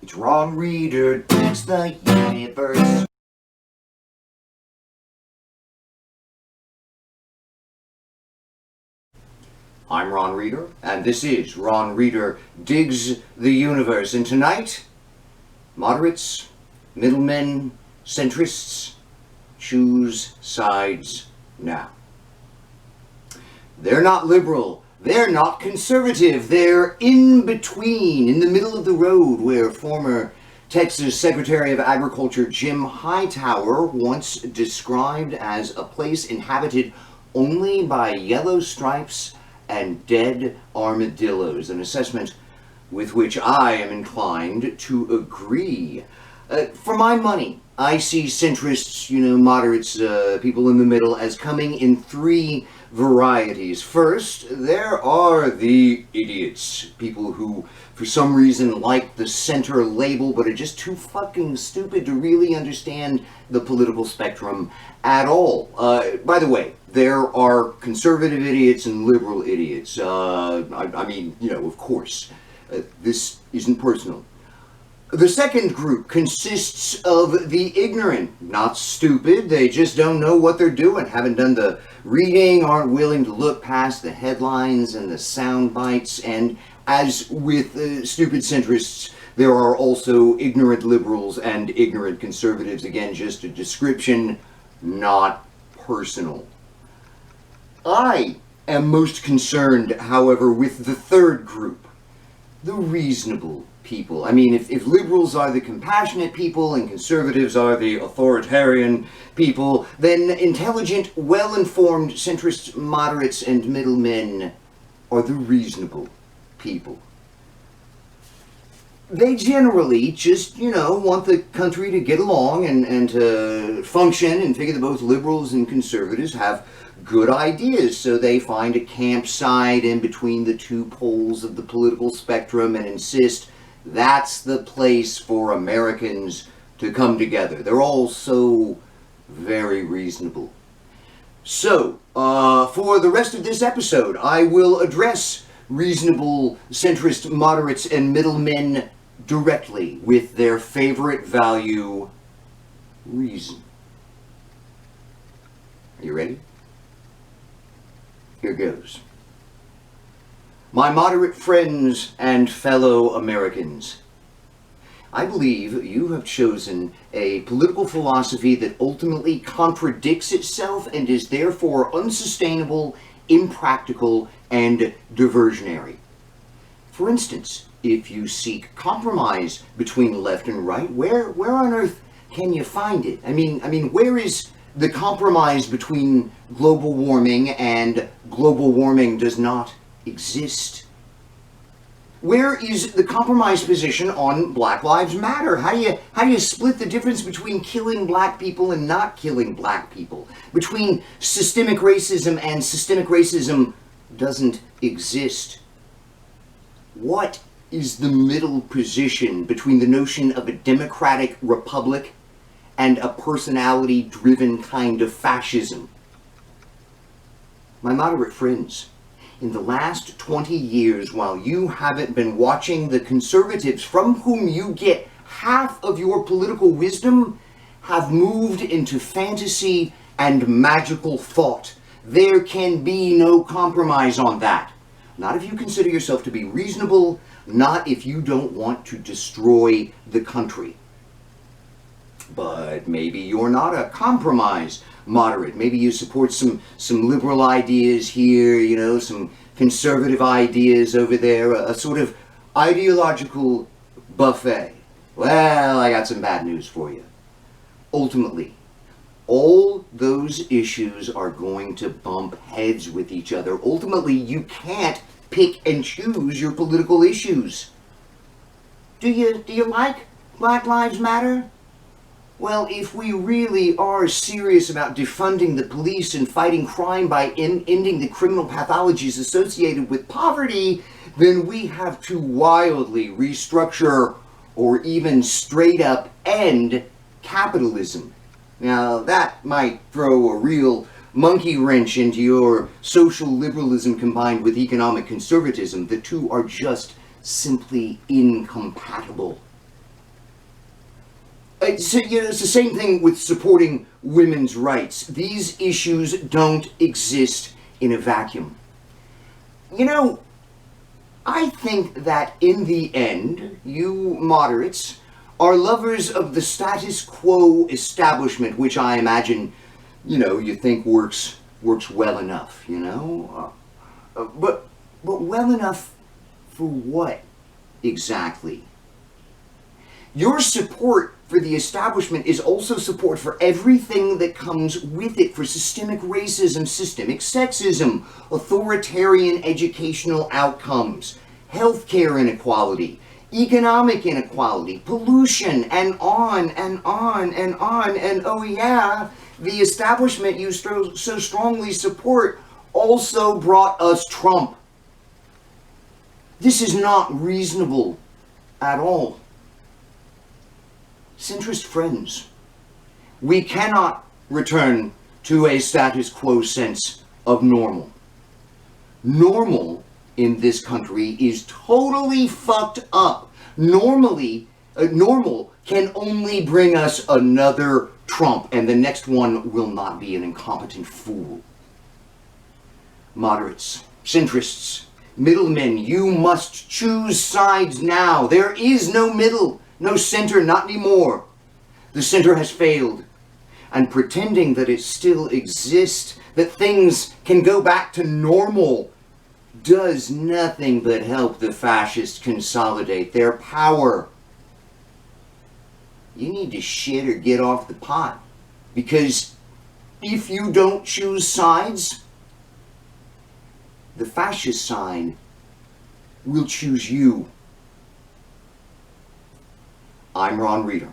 It's Ron Reader digs the universe. I'm Ron Reader, and this is Ron Reader Digs the Universe. And tonight, moderates, middlemen, centrists, choose sides now. They're not liberal. They're not conservative. They're in between, in the middle of the road, where former Texas Secretary of Agriculture Jim Hightower once described as a place inhabited only by yellow stripes and dead armadillos, an assessment with which I am inclined to agree. For my money, I see centrists, moderates, people in the middle, as coming in three varieties. First, there are the idiots, people who for some reason like the center label but are just too fucking stupid to really understand the political spectrum at all. By the way, there are conservative idiots and liberal idiots. Of course. This isn't personal. The second group consists of the ignorant, not stupid. They just don't know what they're doing, haven't done the reading, aren't willing to look past the headlines and the sound bites. And as with stupid centrists, there are also ignorant liberals and ignorant conservatives. Again, just a description, not personal. I am most concerned, however, with the third group, the reasonable people. I mean, if liberals are the compassionate people and conservatives are the authoritarian people, then intelligent, well-informed centrists, moderates, and middlemen are the reasonable people. They generally just, want the country to get along and to function, and figure that both liberals and conservatives have good ideas, so they find a campsite in between the two poles of the political spectrum and insist that's the place for Americans to come together. They're all so very reasonable. So, for the rest of this episode, I will address reasonable centrist moderates and middlemen directly with their favorite value, reason. Are you ready? Here goes. My moderate friends and fellow Americans, I believe you have chosen a political philosophy that ultimately contradicts itself and is therefore unsustainable, impractical, and diversionary. For instance, if you seek compromise between left and right, where on earth can you find it? I mean, where is the compromise between global warming and global warming does not exist? Where is the compromise position on Black Lives Matter? How do you split the difference between killing black people and not killing black people? Between systemic racism and systemic racism doesn't exist. What is the middle position between the notion of a democratic republic and a personality-driven kind of fascism? My moderate friends, in the last 20 years, while you haven't been watching the conservatives from whom you get half of your political wisdom have moved into fantasy and magical thought, there can be no compromise on that. Not if you consider yourself to be reasonable, not if you don't want to destroy the country. But maybe you're not a compromise moderate. Maybe you support some liberal ideas here, some conservative ideas over there, a sort of ideological buffet. Well, I got some bad news for you. Ultimately, all those issues are going to bump heads with each other. Ultimately, you can't pick and choose your political issues. Do you like Black Lives Matter? Well, if we really are serious about defunding the police and fighting crime by ending the criminal pathologies associated with poverty, then we have to wildly restructure or even straight up end capitalism. Now, that might throw a real monkey wrench into your social liberalism combined with economic conservatism. The two are just simply incompatible. It's the same thing with supporting women's rights. These issues don't exist in a vacuum. You know, I think that in the end, you moderates are lovers of the status quo establishment, which I imagine, you think works well enough, but well enough for what exactly? Your support for the establishment is also support for everything that comes with it, for systemic racism, systemic sexism, authoritarian educational outcomes, healthcare inequality, economic inequality, pollution, and on and on and on. And oh yeah, the establishment you so strongly support also brought us Trump. This is not reasonable at all. Centrist friends, we cannot return to a status quo sense of normal. Normal in this country is totally fucked up. Normal can only bring us another Trump, and the next one will not be an incompetent fool. Moderates, centrists, middlemen, you must choose sides now. There is no middle. No center, not anymore. The center has failed. And pretending that it still exists, that things can go back to normal, does nothing but help the fascists consolidate their power. You need to shit or get off the pot. Because if you don't choose sides, the fascist side will choose you. I'm Ron Reeder,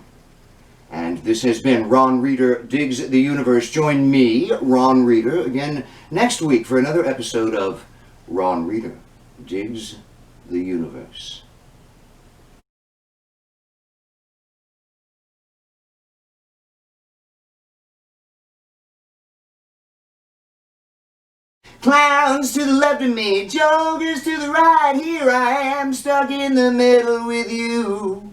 and this has been Ron Reeder Digs the Universe. Join me, Ron Reeder, again next week for another episode of Ron Reeder Digs the Universe. Clowns to the left of me, jokers to the right, here I am stuck in the middle with you.